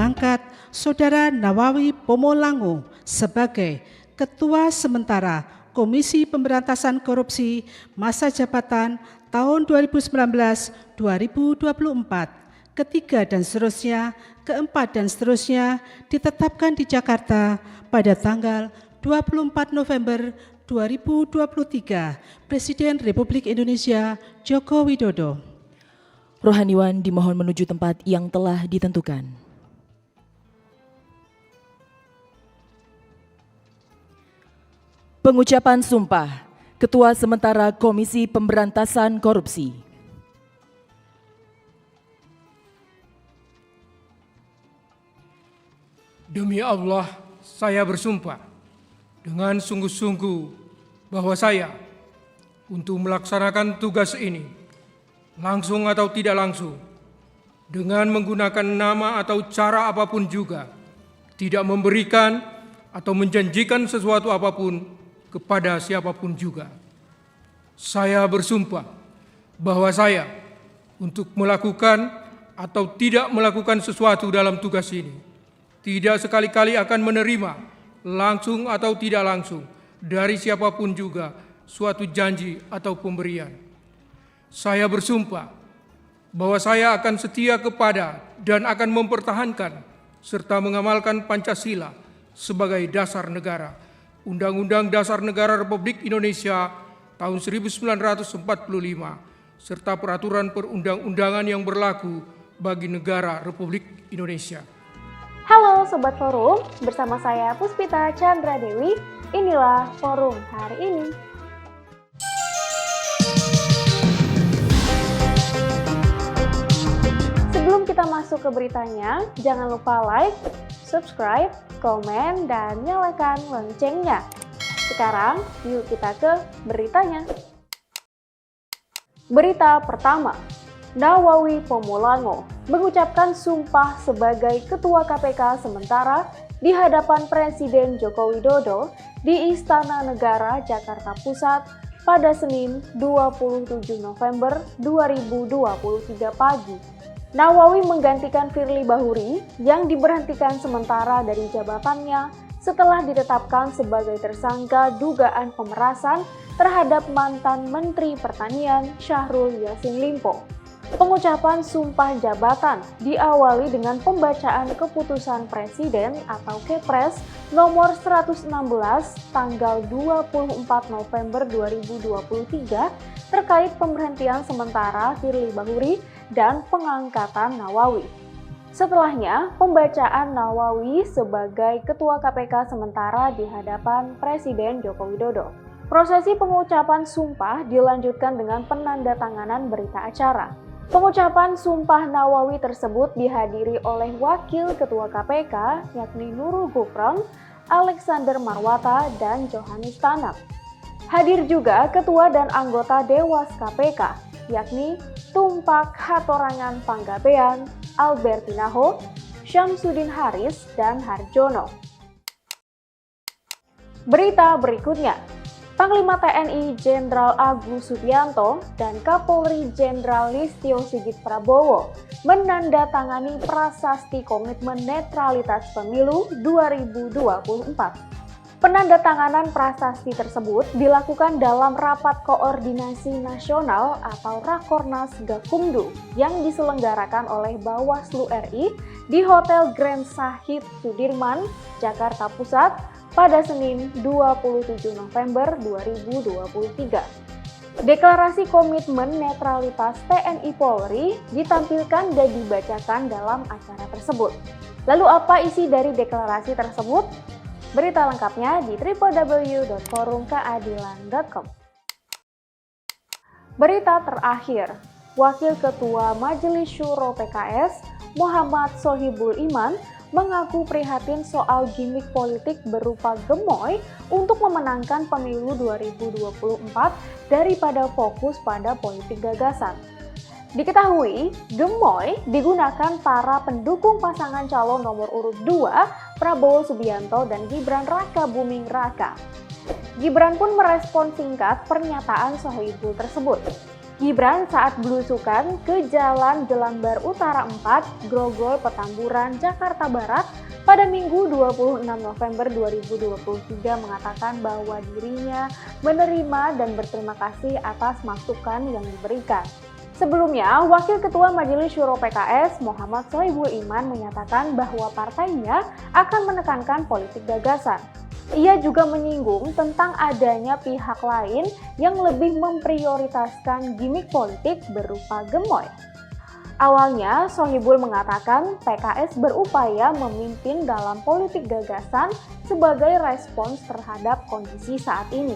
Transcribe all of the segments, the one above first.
mengangkat Saudara Nawawi Pomolango sebagai Ketua Sementara Komisi Pemberantasan Korupsi masa jabatan tahun 2019-2024, ketiga dan seterusnya, keempat dan seterusnya ditetapkan di Jakarta pada tanggal 24 November 2023, Presiden Republik Indonesia Joko Widodo. Rohaniwan dimohon menuju tempat yang telah ditentukan. Pengucapan sumpah Ketua Sementara Komisi Pemberantasan Korupsi. Demi Allah, saya bersumpah dengan sungguh-sungguh bahwa saya untuk melaksanakan tugas ini langsung atau tidak langsung dengan menggunakan nama atau cara apapun juga tidak memberikan atau menjanjikan sesuatu apapun kepada siapapun juga. Saya bersumpah bahwa saya untuk melakukan atau tidak melakukan sesuatu dalam tugas ini tidak sekali-kali akan menerima langsung atau tidak langsung dari siapapun juga suatu janji atau pemberian. Saya bersumpah bahwa saya akan setia kepada dan akan mempertahankan serta mengamalkan Pancasila sebagai dasar negara, Undang-Undang Dasar Negara Republik Indonesia tahun 1945, serta peraturan perundang-undangan yang berlaku bagi negara Republik Indonesia. Halo Sobat Forum, bersama saya Puspita Chandra Dewi. Inilah Forum hari ini. Sebelum kita masuk ke beritanya, jangan lupa like, subscribe, komen, dan nyalakan loncengnya. Sekarang, yuk kita ke beritanya. Berita pertama, Nawawi Pomolango mengucapkan sumpah sebagai Ketua KPK sementara di hadapan Presiden Joko Widodo di Istana Negara, Jakarta Pusat pada Senin 27 November 2023 pagi. Nawawi menggantikan Firly Bahuri yang diberhentikan sementara dari jabatannya setelah ditetapkan sebagai tersangka dugaan pemerasan terhadap mantan Menteri Pertanian Syahrul Yassin Limpo. Pengucapan sumpah jabatan diawali dengan pembacaan keputusan Presiden atau Kepres nomor 116 tanggal 24 November 2023 terkait pemberhentian sementara Firly Bahuri dan pengangkatan Nawawi. Setelahnya, pembacaan Nawawi sebagai Ketua KPK sementara di hadapan Presiden Joko Widodo. Prosesi pengucapan sumpah dilanjutkan dengan penandatanganan berita acara. Pengucapan sumpah Nawawi tersebut dihadiri oleh Wakil Ketua KPK yakni Nurul Gufron, Alexander Marwata, dan Johannes Tanak. Hadir juga Ketua dan anggota Dewas KPK yakni Tumpak Hatorangan Panggabean, Albertinaho, Syamsuddin Haris, dan Harjono. Berita berikutnya, Panglima TNI Jenderal Agus Subianto dan Kapolri Jenderal Listio Sigit Prabowo menandatangani prasasti komitmen netralitas pemilu 2024. Penandatanganan prasasti tersebut dilakukan dalam Rapat Koordinasi Nasional atau Rakornas Gakumdu yang diselenggarakan oleh Bawaslu RI di Hotel Grand Sahid Sudirman, Jakarta Pusat pada Senin 27 November 2023. Deklarasi komitmen netralitas TNI Polri ditampilkan dan dibacakan dalam acara tersebut. Lalu apa isi dari deklarasi tersebut? Berita lengkapnya di www.forumkeadilan.com. Berita terakhir, Wakil Ketua Majelis Syuro PKS Muhammad Sohibul Iman mengaku prihatin soal gimmick politik berupa gemoy untuk memenangkan pemilu 2024 daripada fokus pada politik gagasan. Diketahui, gemoy digunakan para pendukung pasangan calon nomor urut 2 Prabowo Subianto dan Gibran Raka Buming Raka. Gibran pun merespon singkat pernyataan Sohibul tersebut. Gibran saat belusukan ke Jalan Jelambar Utara 4, Grogol, Petamburan, Jakarta Barat pada Minggu 26 November 2023 mengatakan bahwa dirinya menerima dan berterima kasih atas masukan yang diberikan. Sebelumnya, Wakil Ketua Majelis Syuro PKS Muhammad Sohibul Iman menyatakan bahwa partainya akan menekankan politik gagasan. Ia juga menyinggung tentang adanya pihak lain yang lebih memprioritaskan gimmick politik berupa gemoy. Awalnya, Sohibul mengatakan PKS berupaya memimpin dalam politik gagasan sebagai respons terhadap kondisi saat ini.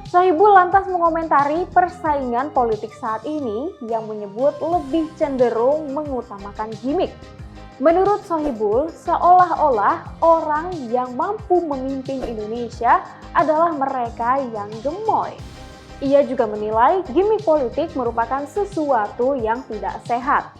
Sohibul lantas mengomentari persaingan politik saat ini yang menyebut lebih cenderung mengutamakan gimmick. Menurut Sohibul, seolah-olah orang yang mampu memimpin Indonesia adalah mereka yang gemoy. Ia juga menilai gimmick politik merupakan sesuatu yang tidak sehat.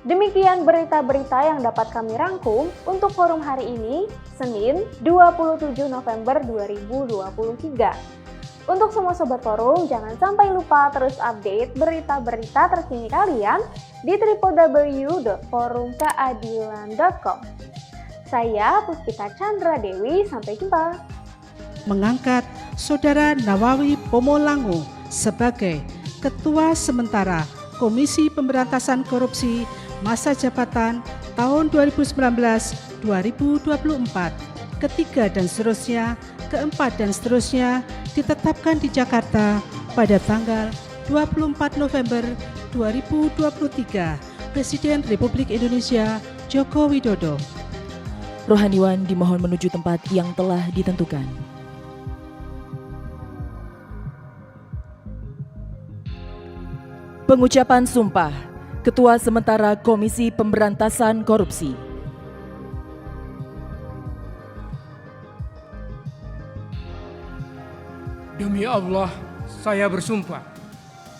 Demikian berita-berita yang dapat kami rangkum untuk forum hari ini, Senin 27 November 2023. Untuk semua Sobat Forum, jangan sampai lupa terus update berita-berita terkini kalian di www.forumkeadilan.com. Saya Puspita Chandra Dewi, sampai jumpa. Mengangkat Saudara Nawawi Pomolango sebagai Ketua Sementara Komisi Pemberantasan Korupsi masa jabatan tahun 2019-2024, ketiga dan seterusnya, keempat dan seterusnya ditetapkan di Jakarta pada tanggal 24 November 2023. Presiden Republik Indonesia Joko Widodo. Rohaniwan dimohon menuju tempat yang telah ditentukan. Pengucapan sumpah Ketua Sementara Komisi Pemberantasan Korupsi. Demi Allah, saya bersumpah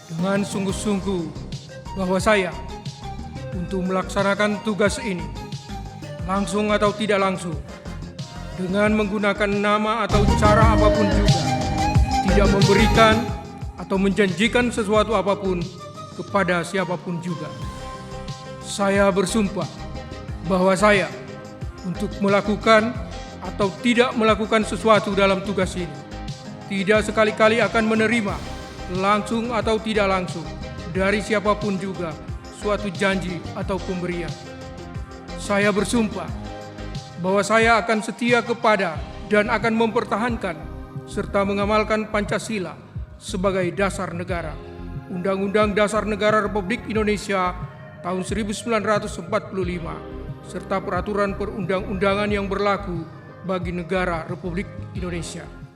dengan sungguh-sungguh bahwa saya untuk melaksanakan tugas ini, langsung atau tidak langsung, dengan menggunakan nama atau cara apapun juga, tidak memberikan atau menjanjikan sesuatu apapun kepada siapapun juga. Saya bersumpah bahwa saya untuk melakukan atau tidak melakukan sesuatu dalam tugas ini, tidak sekali-kali akan menerima langsung atau tidak langsung dari siapapun juga suatu janji atau pemberian. Saya bersumpah bahwa saya akan setia kepada dan akan mempertahankan serta mengamalkan Pancasila sebagai dasar negara, Undang-Undang Dasar Negara Republik Indonesia tahun 1945, serta peraturan perundang-undangan yang berlaku bagi negara Republik Indonesia.